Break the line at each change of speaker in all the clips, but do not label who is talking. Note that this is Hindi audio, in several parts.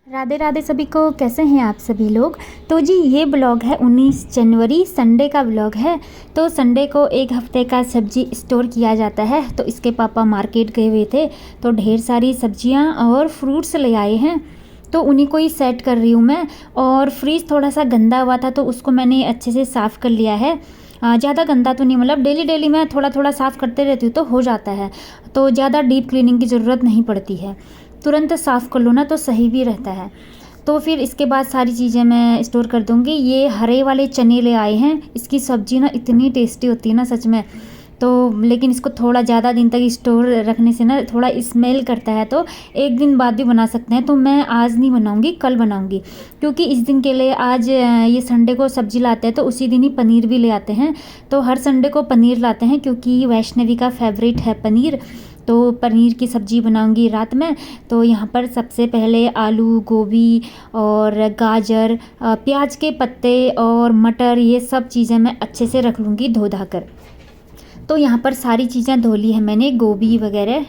राधे राधे सभी को, कैसे हैं आप सभी लोग। तो जी ये ब्लॉग है 19 जनवरी संडे का ब्लॉग है। तो संडे को एक हफ्ते का सब्जी स्टोर किया जाता है। तो इसके पापा मार्केट गए हुए थे तो ढेर सारी सब्जियां और फ्रूट्स ले आए हैं, तो उन्हीं को ही सेट कर रही हूँ मैं। और फ्रिज थोड़ा सा गंदा हुआ था तो उसको मैंने अच्छे से साफ़ कर लिया है। ज़्यादा गंदा तो नहीं, मतलब डेली मैं थोड़ा थोड़ा साफ़ करते रहती हूँ तो हो जाता है, तो ज़्यादा डीप क्लीनिंग की ज़रूरत नहीं पड़ती है। तुरंत साफ़ कर लो ना तो सही भी रहता है। तो फिर इसके बाद सारी चीज़ें मैं स्टोर कर दूँगी। ये हरे वाले चने ले आए हैं, इसकी सब्ज़ी ना इतनी टेस्टी होती है ना सच में। तो लेकिन इसको थोड़ा ज़्यादा दिन तक स्टोर रखने से ना थोड़ा स्मेल करता है, तो एक दिन बाद भी बना सकते हैं। तो मैं आज नहीं बनाऊंगी, कल बनाऊंगी, क्योंकि इस दिन के लिए आज ये संडे को सब्ज़ी लाते हैं तो उसी दिन ही पनीर भी ले आते हैं। तो हर संडे को पनीर लाते हैं क्योंकि वैष्णवी का फेवरेट है पनीर। तो पनीर की सब्ज़ी बनाऊंगी रात में। तो यहाँ पर सबसे पहले आलू, गोभी और गाजर, प्याज के पत्ते और मटर, ये सब चीज़ें मैं अच्छे से रख लूँगी धो धा कर। तो यहाँ पर सारी चीज़ें धो ली है मैंने, गोभी वगैरह।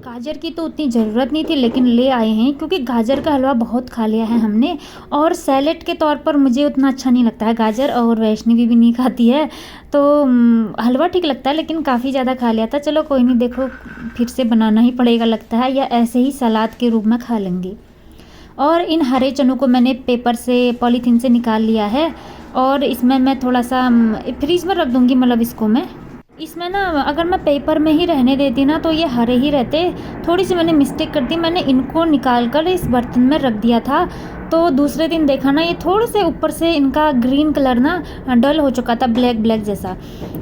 गाजर की तो उतनी ज़रूरत नहीं थी लेकिन ले आए हैं क्योंकि गाजर का हलवा बहुत खा लिया है हमने। और सैलेड के तौर पर मुझे उतना अच्छा नहीं लगता है गाजर, और वैष्णवी भी नहीं खाती है। तो हलवा ठीक लगता है लेकिन काफ़ी ज़्यादा खा लिया था। चलो कोई नहीं, देखो फिर से बनाना ही पड़ेगा लगता है, या ऐसे ही सलाद के रूप में खा लेंगे। और इन हरे चनों को मैंने पेपर से, पॉलीथीन से निकाल लिया है। और इसमें मैं थोड़ा सा फ्रीज में रख दूँगी, मतलब इसको मैं इसमें ना अगर मैं पेपर में ही रहने देती ना तो ये हरे ही रहते। थोड़ी सी मैंने मिस्टेक कर दी, मैंने इनको निकाल कर इस बर्तन में रख दिया था। तो दूसरे दिन देखा ना, ये थोड़े से ऊपर से इनका ग्रीन कलर ना डल हो चुका था, ब्लैक जैसा।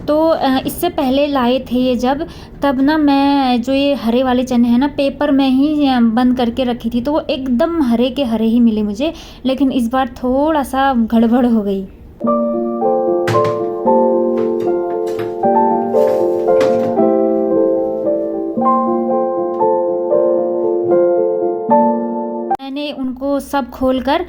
तो इससे पहले लाए थे ये जब, तब ना मैं जो ये हरे वाले चने हैं ना पेपर में ही बंद करके रखी थी, तो वो एकदम हरे के हरे ही मिले मुझे। लेकिन इस बार थोड़ा सा गड़बड़ हो गई। मैंने उनको सब खोलकर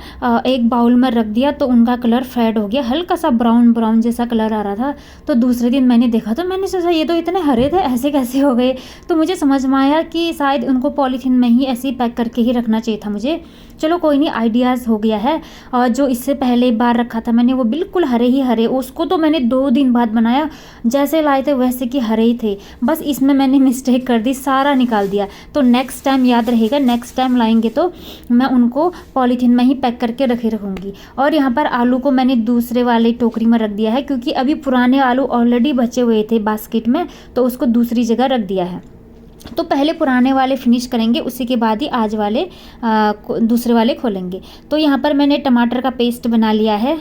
एक बाउल में रख दिया तो उनका कलर फेड हो गया, हल्का सा ब्राउन जैसा कलर आ रहा था। तो दूसरे दिन मैंने देखा तो मैंने सोचा ये तो इतने हरे थे, ऐसे कैसे हो गए। तो मुझे समझ में आया कि शायद उनको पॉलीथीन में ही ऐसे ही पैक करके ही रखना चाहिए था मुझे। चलो कोई नहीं, आइडियाज़ हो गया है। और जो इससे पहले बार रखा था मैंने वो बिल्कुल हरे ही हरे, उसको तो मैंने 2 दिन बाद बनाया, जैसे लाए थे वैसे कि हरे ही थे। बस इसमें मैंने मिस्टेक कर दी, सारा निकाल दिया। तो नेक्स्ट टाइम याद रहेगा, नेक्स्ट टाइम लाएंगे तो मैं उनको पॉलीथीन में ही पैक करके रखूँगी। और यहाँ पर आलू को मैंने दूसरे वाले टोकरी में रख दिया है क्योंकि अभी पुराने आलू ऑलरेडी बचे हुए थे बास्केट में, तो उसको दूसरी जगह रख दिया है। तो पहले पुराने वाले फिनिश करेंगे, उसी के बाद ही आज वाले दूसरे वाले खोलेंगे। तो यहाँ पर मैंने टमाटर का पेस्ट बना लिया है।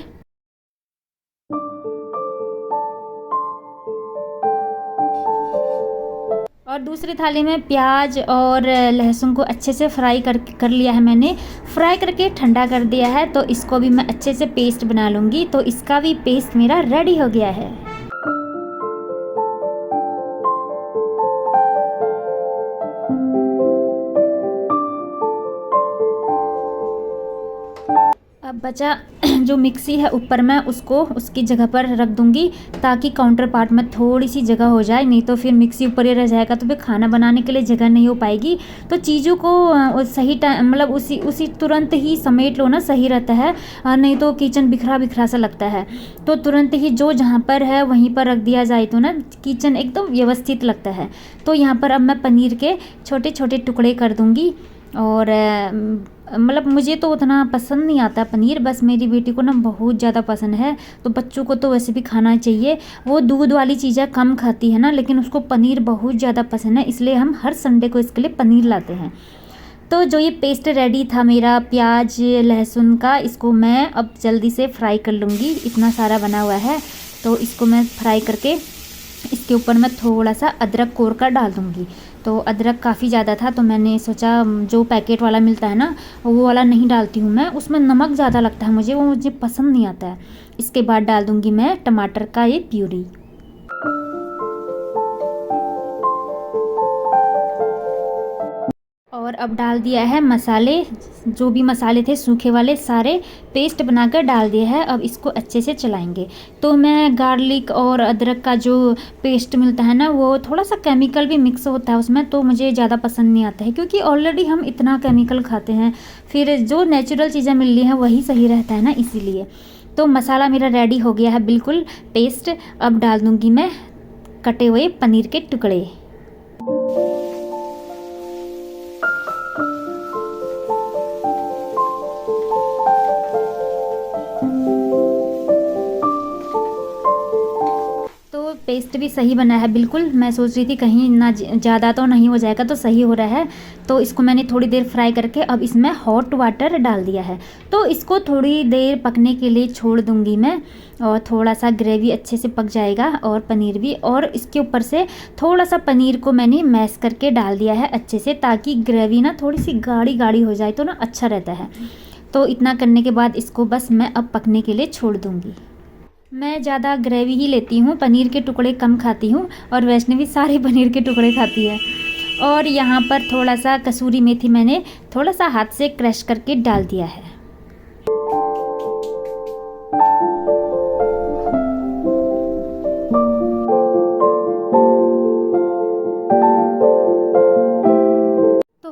और दूसरी थाली में प्याज और लहसुन को अच्छे से फ्राई कर लिया है मैंने। फ्राई करके ठंडा कर दिया है, तो इसको भी मैं अच्छे से पेस्ट बना लूँगी। तो इसका भी पेस्ट मेरा रेडी हो गया है। अब बचा जो मिक्सी है ऊपर, मैं उसको उसकी जगह पर रख दूंगी ताकि काउंटर पार्ट में थोड़ी सी जगह हो जाए, नहीं तो फिर मिक्सी ऊपर ही रह जाएगा तो फिर खाना बनाने के लिए जगह नहीं हो पाएगी। तो चीज़ों को सही टाइम, मतलब उसी तुरंत ही समेट लो ना, सही रहता है। नहीं तो किचन बिखरा सा लगता है। तो तुरंत ही जो जहाँ पर है वहीं पर रख दिया जाए तो ना किचन एकदम व्यवस्थित लगता है। तो यहाँ पर अब मैं पनीर के छोटे छोटे टुकड़े कर दूँगी। और मतलब मुझे तो उतना पसंद नहीं आता पनीर, बस मेरी बेटी को ना बहुत ज़्यादा पसंद है। तो बच्चों को तो वैसे भी खाना चाहिए, वो दूध वाली चीज़ें कम खाती है ना, लेकिन उसको पनीर बहुत ज़्यादा पसंद है, इसलिए हम हर संडे को इसके लिए पनीर लाते हैं। तो जो ये पेस्ट रेडी था मेरा प्याज लहसुन का, इसको मैं अब जल्दी से फ्राई कर लूँगी। इतना सारा बना हुआ है तो इसको मैं फ्राई करके इसके ऊपर मैं थोड़ा सा अदरक कोर कर डाल दूँगी। तो अदरक काफ़ी ज़्यादा था, तो मैंने सोचा जो पैकेट वाला मिलता है ना वो वाला नहीं डालती हूँ मैं, उसमें नमक ज़्यादा लगता है मुझे, वो मुझे पसंद नहीं आता है। इसके बाद डाल दूँगी मैं टमाटर का ये प्यूरी। और अब डाल दिया है मसाले, जो भी मसाले थे सूखे वाले सारे पेस्ट बनाकर डाल दिया है। अब इसको अच्छे से चलाएंगे। तो मैं गार्लिक और अदरक का जो पेस्ट मिलता है ना वो थोड़ा सा केमिकल भी मिक्स होता है उसमें, तो मुझे ज़्यादा पसंद नहीं आता है, क्योंकि ऑलरेडी हम इतना केमिकल खाते हैं, फिर जो नेचुरल चीज़ें मिल रही हैं वही सही रहता है ना, इसीलिए। तो मसाला मेरा रेडी हो गया है बिल्कुल पेस्ट। अब डाल दूँगी मैं कटे हुए पनीर के टुकड़े। पेस्ट भी सही बना है बिल्कुल। मैं सोच रही थी कहीं ना ज़्यादा तो नहीं हो जाएगा, तो सही हो रहा है। तो इसको मैंने थोड़ी देर फ्राई करके अब इसमें हॉट वाटर डाल दिया है। तो इसको थोड़ी देर पकने के लिए छोड़ दूंगी मैं, और थोड़ा सा ग्रेवी अच्छे से पक जाएगा और पनीर भी। और इसके ऊपर से थोड़ा सा पनीर को मैंने मैश करके डाल दिया है अच्छे से, ताकि ग्रेवी ना थोड़ी सी गाढ़ी गाढ़ी हो जाए तो ना अच्छा रहता है। तो इतना करने के बाद इसको बस मैं अब पकने के लिए छोड़ दूँगी। मैं ज़्यादा ग्रेवी ही लेती हूँ, पनीर के टुकड़े कम खाती हूँ, और वैष्णवी सारे पनीर के टुकड़े खाती है। और यहाँ पर थोड़ा सा कसूरी मेथी मैंने थोड़ा सा हाथ से क्रश करके डाल दिया है।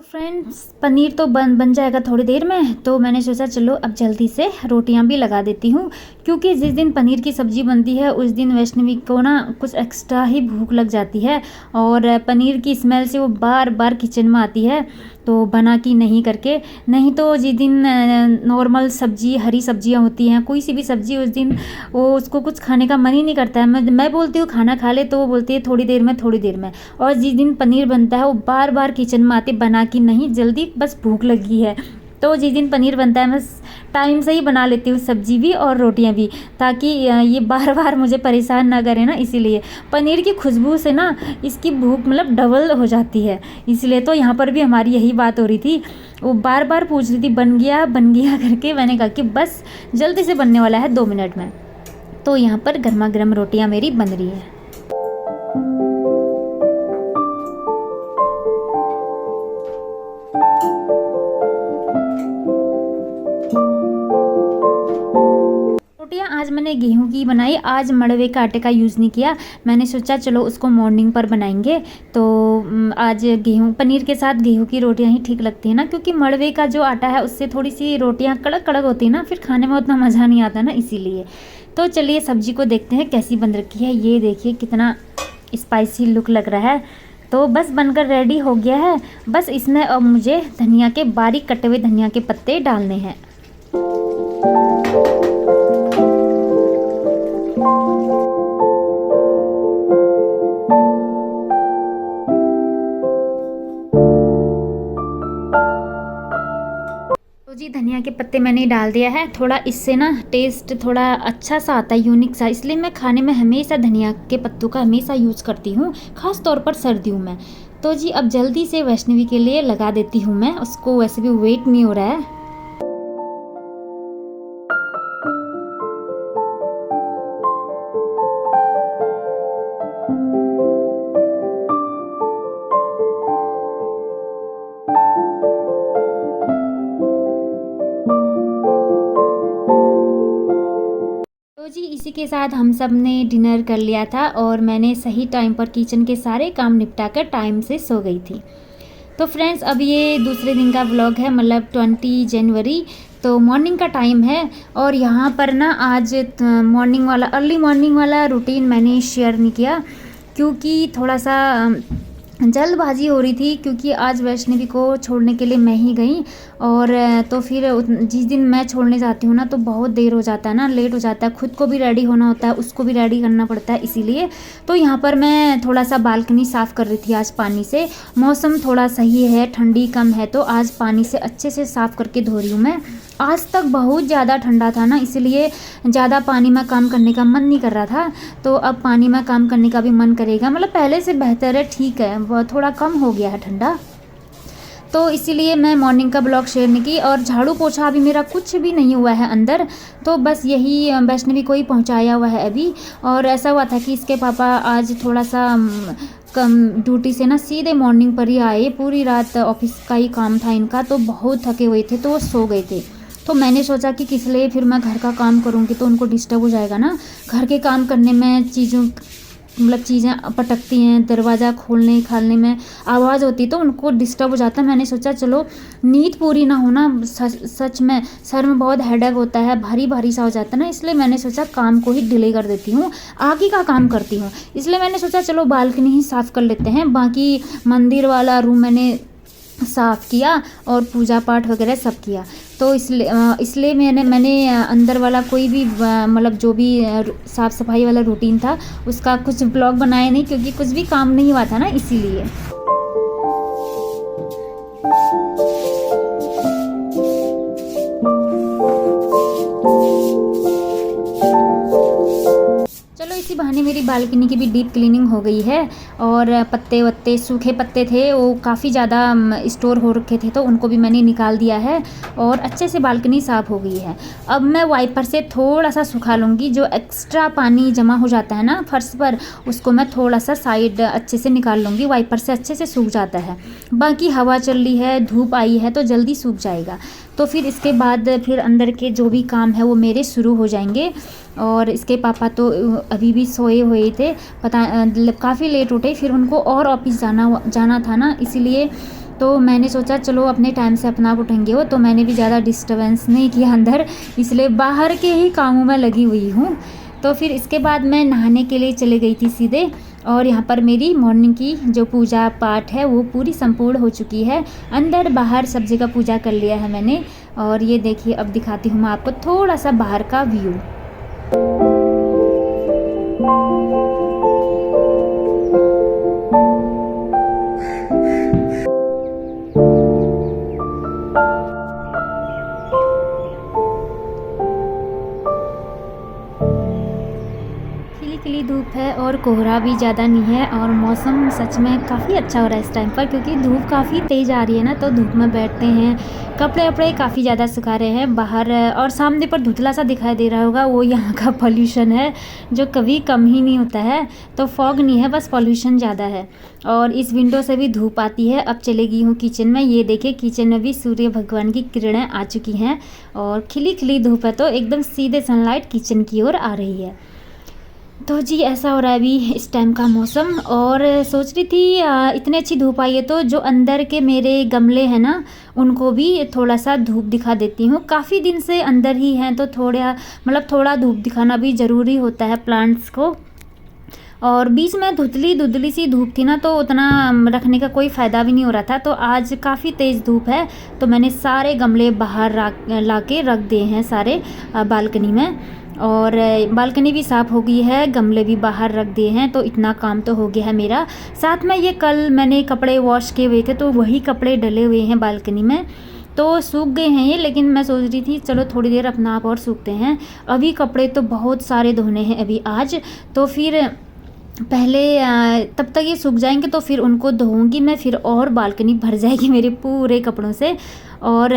फ्रेंड्स पनीर तो बन जाएगा थोड़ी देर में, तो मैंने सोचा चलो अब जल्दी से रोटियां भी लगा देती हूँ, क्योंकि जिस दिन पनीर की सब्ज़ी बनती है उस दिन वैष्णवी को ना कुछ एक्स्ट्रा ही भूख लग जाती है, और पनीर की स्मेल से वो बार बार किचन में आती है। तो बना कि नहीं करके, नहीं तो जिस दिन नॉर्मल सब्जी हरी सब्जियां होती हैं, कोई सी भी सब्जी, उस दिन वो उसको कुछ खाने का मन ही नहीं करता है। मैं बोलती हूँ खाना खा ले, तो वो बोलती है थोड़ी देर में थोड़ी देर में। और जिस दिन पनीर बनता है वो बार बार किचन में आते, बना कि नहीं जल्दी, बस भूख लगी है। तो जिस दिन पनीर बनता है मैं टाइम से ही बना लेती हूँ सब्जी भी और रोटियां भी, ताकि ये बार बार मुझे परेशान ना करे ना, इसीलिए। पनीर की खुशबू से ना इसकी भूख मतलब डबल हो जाती है, इसलिए। तो यहाँ पर भी हमारी यही बात हो रही थी, वो बार बार पूछ रही थी बन गया करके। मैंने कहा कि बस जल्दी से बनने वाला है 2 मिनट में। तो यहाँ पर गर्मा गर्म रोटियाँ मेरी बन रही है। आज मैंने गेहूं की बनाई, आज मड़वे का आटे का यूज़ नहीं किया। मैंने सोचा चलो उसको मॉर्निंग पर बनाएंगे। तो आज गेहूं, पनीर के साथ गेहूं की रोटियां ही ठीक लगती है ना, क्योंकि मड़वे का जो आटा है उससे थोड़ी सी रोटियां कड़क कड़क होती है ना, फिर खाने में उतना मज़ा नहीं आता ना, इसीलिए। तो चलिए सब्जी को देखते हैं कैसी बन रखी है। ये देखिए कितना स्पाइसी लुक लग रहा है। तो बस बनकर रेडी हो गया है। बस इसमें अब मुझे धनिया के बारीक कटे हुए धनिया के पत्ते डालने हैं। जी धनिया के पत्ते मैंने डाल दिया है। थोड़ा इससे ना टेस्ट थोड़ा अच्छा सा आता है, यूनिक सा, इसलिए मैं खाने में हमेशा धनिया के पत्तों का हमेशा यूज़ करती हूँ, ख़ास तौर पर सर्दियों में। तो जी अब जल्दी से वैष्णवी के लिए लगा देती हूँ मैं, उसको वैसे भी वेट नहीं हो रहा है। जी इसी के साथ हम सब ने डिनर कर लिया था, और मैंने सही टाइम पर किचन के सारे काम निपटा कर टाइम से सो गई थी। तो फ्रेंड्स अब ये दूसरे दिन का व्लॉग है, मतलब 20 जनवरी। तो मॉर्निंग का टाइम है, और यहाँ पर ना आज मॉर्निंग वाला अर्ली मॉर्निंग वाला रूटीन मैंने शेयर नहीं किया, क्योंकि थोड़ा सा जल्दबाजी हो रही थी, क्योंकि आज वैष्णवी को छोड़ने के लिए मैं ही गई। और तो फिर जिस दिन मैं छोड़ने जाती हूँ ना तो बहुत देर हो जाता है ना, लेट हो जाता है, खुद को भी रेडी होना होता है, उसको भी रेडी करना पड़ता है, इसीलिए। तो यहाँ पर मैं थोड़ा सा बालकनी साफ़ कर रही थी आज पानी से। मौसम थोड़ा सही है, ठंडी कम है, तो आज पानी से अच्छे से साफ़ करके धो रही हूँ मैं। आज तक बहुत ज़्यादा ठंडा था ना, इसलिए ज़्यादा पानी में काम करने का मन नहीं कर रहा था। तो अब पानी में काम करने का भी मन करेगा, मतलब पहले से बेहतर है, ठीक है, वह थोड़ा कम हो गया है ठंडा। तो इसीलिए मैं मॉर्निंग का ब्लॉग शेयर नहीं की। और झाड़ू पोछा अभी मेरा कुछ भी नहीं हुआ है अंदर, तो बस यही वैष्णवी को ही पहुंचाया हुआ है अभी। और ऐसा हुआ था कि इसके पापा आज थोड़ा सा कम ड्यूटी से ना सीधे मॉर्निंग पर ही आए, पूरी रात ऑफिस का ही काम था इनका, तो बहुत थके हुए थे, तो वो सो गए थे। तो मैंने सोचा कि किस लिए फिर मैं घर का काम करूँगी, तो उनको डिस्टर्ब हो जाएगा ना घर के काम करने में, चीज़ें पटकती हैं, दरवाज़ा खोलने खालने में आवाज़ होती, तो उनको डिस्टर्ब हो जाता है। मैंने सोचा चलो नींद पूरी ना होना, सच में सर में बहुत हेडेक होता है, भारी भारी सा हो जाता है ना, इसलिए मैंने सोचा काम को ही डिले कर देती हूँ, आगे का काम करती हूँ। इसलिए मैंने सोचा चलो बालकनी ही साफ़ कर लेते हैं। बाकी मंदिर वाला रूम मैंने साफ़ किया और पूजा पाठ वगैरह सब किया। तो इसलिए मैंने अंदर वाला कोई भी मतलब जो भी साफ़ सफाई वाला रूटीन था उसका कुछ ब्लॉग बनाया नहीं, क्योंकि कुछ भी काम नहीं हुआ था ना, इसीलिए। चलो इसी बहाने मेरी बालकनी की भी डीप क्लीनिंग हो गई है। और पत्ते वत्ते, सूखे पत्ते थे वो काफ़ी ज़्यादा स्टोर हो रखे थे, तो उनको भी मैंने निकाल दिया है और अच्छे से बालकनी साफ़ हो गई है। अब मैं वाइपर से थोड़ा सा सुखा लूँगी, जो एक्स्ट्रा पानी जमा हो जाता है ना फर्श पर, उसको मैं थोड़ा सा साइड अच्छे से निकाल लूँगी, वाइपर से अच्छे से सूख जाता है। बाकी हवा चल रही है, धूप आई है, तो जल्दी सूख जाएगा। तो फिर इसके बाद फिर अंदर के जो भी काम है वो मेरे शुरू हो जाएंगे। और इसके पापा तो अभी भी सोए हुए थे, काफ़ी लेट उठे, फिर उनको और ऑफिस जाना था ना, इसीलिए तो मैंने सोचा चलो अपने टाइम से अपना आप उठेंगे वो, तो मैंने भी ज़्यादा डिस्टर्बेंस नहीं किया अंदर, इसलिए बाहर के ही कामों में लगी हुई हूँ। तो फिर इसके बाद मैं नहाने के लिए चली गई थी सीधे। और यहाँ पर मेरी मॉर्निंग की जो पूजा पाठ है वो पूरी संपूर्ण हो चुकी है, अंदर बाहर सब जगह पूजा कर लिया है मैंने। और ये देखिए अब दिखाती हूँ मैं आपको थोड़ा सा बाहर का व्यू। खिली धूप है और कोहरा भी ज़्यादा नहीं है, और मौसम सच में काफ़ी अच्छा हो रहा है इस टाइम पर, क्योंकि धूप काफ़ी तेज़ आ रही है ना, तो धूप में बैठते हैं, कपड़े वपड़े काफ़ी ज़्यादा सुखा रहे हैं बाहर। और सामने पर धुंधला सा दिखाई दे रहा होगा, वो यहाँ का पॉल्यूशन है जो कभी कम ही नहीं होता है। तो फॉग नहीं है, बस पॉल्यूशन ज़्यादा है। और इस विंडो से भी धूप आती है। अब चले गई हूँ किचन में, ये देखिए किचन में भी सूर्य भगवान की किरणें आ चुकी हैं और खिली खिली धूप है, तो एकदम सीधे सनलाइट किचन की ओर आ रही है। तो जी ऐसा हो रहा है अभी इस टाइम का मौसम। और सोच रही थी इतनी अच्छी धूप आई है, तो जो अंदर के मेरे गमले हैं ना उनको भी थोड़ा सा धूप दिखा देती हूँ। काफ़ी दिन से अंदर ही हैं, तो थोड़ा धूप दिखाना भी ज़रूरी होता है प्लांट्स को। और बीच में धुंधली सी धूप थी ना, तो उतना रखने का कोई फ़ायदा भी नहीं हो रहा था। तो आज काफ़ी तेज़ धूप है, तो मैंने सारे गमले बाहर ला के रख दिए हैं सारे बालकनी में। और बालकनी भी साफ़ हो गई है, गमले भी बाहर रख दिए हैं, तो इतना काम तो हो गया है मेरा। साथ में ये कल मैंने कपड़े वॉश किए हुए थे, तो वही कपड़े डले हुए हैं बालकनी में, तो सूख गए हैं ये। लेकिन मैं सोच रही थी चलो थोड़ी देर अपना आप और सूखते हैं। अभी कपड़े तो बहुत सारे धोने हैं अभी आज, तो फिर पहले तब तक ये सूख जाएंगे, तो फिर उनको धोऊंगी मैं, फिर और बालकनी भर जाएगी मेरे पूरे कपड़ों से। और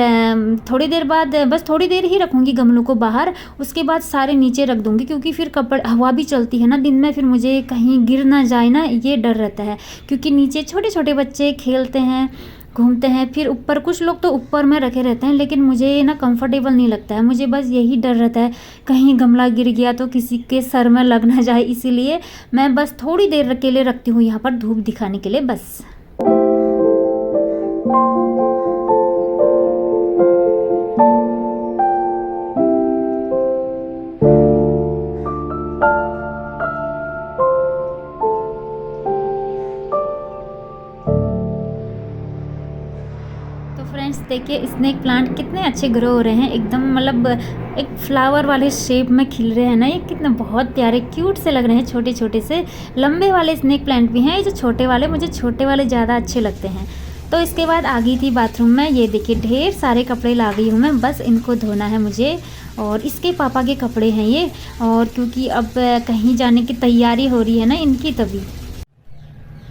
थोड़ी देर बाद, बस थोड़ी देर ही रखूँगी गमलों को बाहर, उसके बाद सारे नीचे रख दूँगी, क्योंकि फिर हवा भी चलती है ना दिन में, फिर मुझे कहीं गिर ना जाए ना, ये डर रहता है। क्योंकि नीचे छोटे छोटे बच्चे खेलते हैं, घूमते हैं, फिर ऊपर कुछ लोग तो ऊपर में रखे रहते हैं, लेकिन मुझे ना कंफर्टेबल नहीं लगता है। मुझे बस यही डर रहता है कहीं गमला गिर गया तो किसी के सर में लग ना जाए, इसीलिए मैं बस थोड़ी देर के लिए रखती हूँ यहाँ पर धूप दिखाने के लिए बस। फ्रेंड्स देखिए स्नेक प्लांट कितने अच्छे ग्रो हो रहे हैं, एकदम मतलब एक फ्लावर वाले शेप में खिल रहे हैं ना, ये कितने बहुत प्यारे क्यूट से लग रहे हैं। छोटे छोटे से लंबे वाले स्नेक प्लांट भी हैं, ये जो छोटे वाले, मुझे छोटे वाले ज़्यादा अच्छे लगते हैं। तो इसके बाद आ गई थी बाथरूम में। ये देखिए ढेर सारे कपड़े ला गई हूँ मैं, बस इनको धोना है मुझे। और इसके पापा के कपड़े हैं ये, और क्योंकि अब कहीं जाने की तैयारी हो रही है ना इनकी, तभी।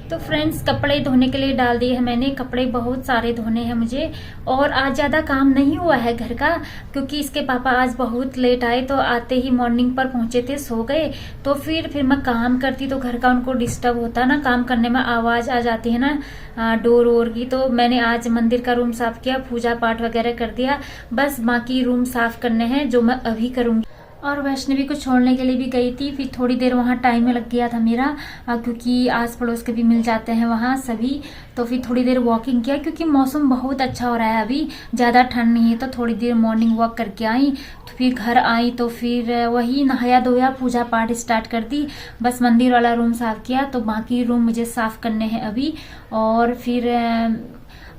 तो फ्रेंड्स कपड़े धोने के लिए डाल दिए हैं मैंने। कपड़े बहुत सारे धोने हैं मुझे, और आज ज़्यादा काम नहीं हुआ है घर का, क्योंकि इसके पापा आज बहुत लेट आए, तो आते ही मॉर्निंग पर पहुंचे थे, सो गए। तो फिर मैं काम करती तो घर का उनको डिस्टर्ब होता ना, काम करने में आवाज़ आ जाती है ना डोर वोर की। तो मैंने आज मंदिर का रूम साफ किया, पूजा पाठ वगैरह कर दिया, बस बाकी रूम साफ करने हैं जो मैं अभी करूँगी। और वैष्णवी को छोड़ने के लिए भी गई थी, फिर थोड़ी देर वहाँ टाइम लग गया था मेरा, क्योंकि आस पड़ोस के भी मिल जाते हैं वहाँ सभी। तो फिर थोड़ी देर वॉकिंग किया, क्योंकि मौसम बहुत अच्छा हो रहा है, अभी ज़्यादा ठंड नहीं है। तो थोड़ी देर मॉर्निंग वॉक करके आई, तो फिर घर आई, तो फिर वही नहाया धोया, पूजा पाठ स्टार्ट कर दी। बस मंदिर वाला रूम साफ किया, तो बाकी रूम मुझे साफ करने हैं अभी। और फिर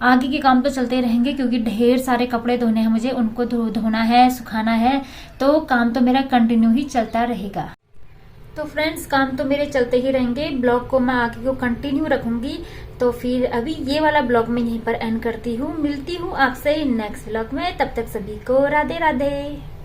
आगे के काम तो चलते रहेंगे, क्योंकि ढेर सारे कपड़े धोने हैं मुझे, उनको धोना है, सुखाना है, तो काम तो मेरा कंटिन्यू ही चलता रहेगा। तो फ्रेंड्स काम तो मेरे चलते ही रहेंगे, ब्लॉग को मैं आगे को कंटिन्यू रखूंगी। तो फिर अभी ये वाला ब्लॉग मैं यहीं पर एंड करती हूँ, मिलती हूँ आपसे नेक्स्ट ब्लॉग में। तब तक सभी को राधे राधे।